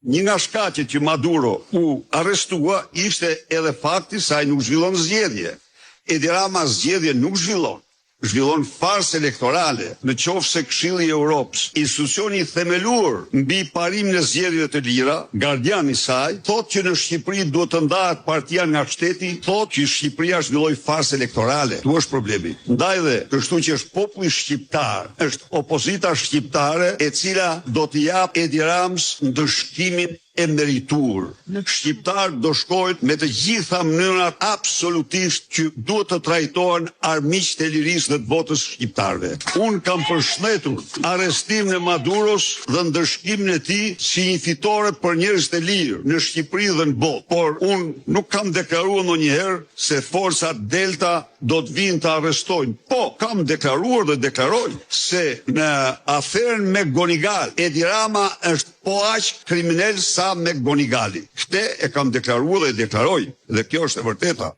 Një nga shkaqet që Maduro u arrestua ishte edhe fakti se ai nuk zhvillon zgjedhje. Edi Rama zgjedhje nuk zhvillon farsë elektorale, në qoftë se Këshilli i Europës, institucioni i themeluar mbi parimin e zgjedhjeve të lira, gardian i saj, thotë që në Shqipëri duhet të ndahet partia nga shteti, thotë që Shqipëria zhvilloi farsë elektorale. Tu është problemi. Ndaj dhe, kështu që është populli shqiptar, është opozita shqiptare e cila do t'i jap Edi Ramës ndëshkimin e meritur. Shqiptar do shkojnë me të gjitha mënyrat absolutisht që duhet të trajtohen armiqt e lirisë dhe të votës shqiptarëve. Unë kam përshëndetur arrestimin e Maduros dhe ndëshkimin e tij si një fitore për njerëzit e lirë në Shqipëri dhe në botë. Por unë nuk kam deklaruar ndonjëherë se forcat Delta do të vinë të arrestojnë. Po, kam deklaruar dhe deklaroj se në aferën me Gonigal, Edi Rama është po aq kriminal sa me Gonigali. Këtë e kam deklaruar dhe deklaroj, dhe kjo është e vërteta.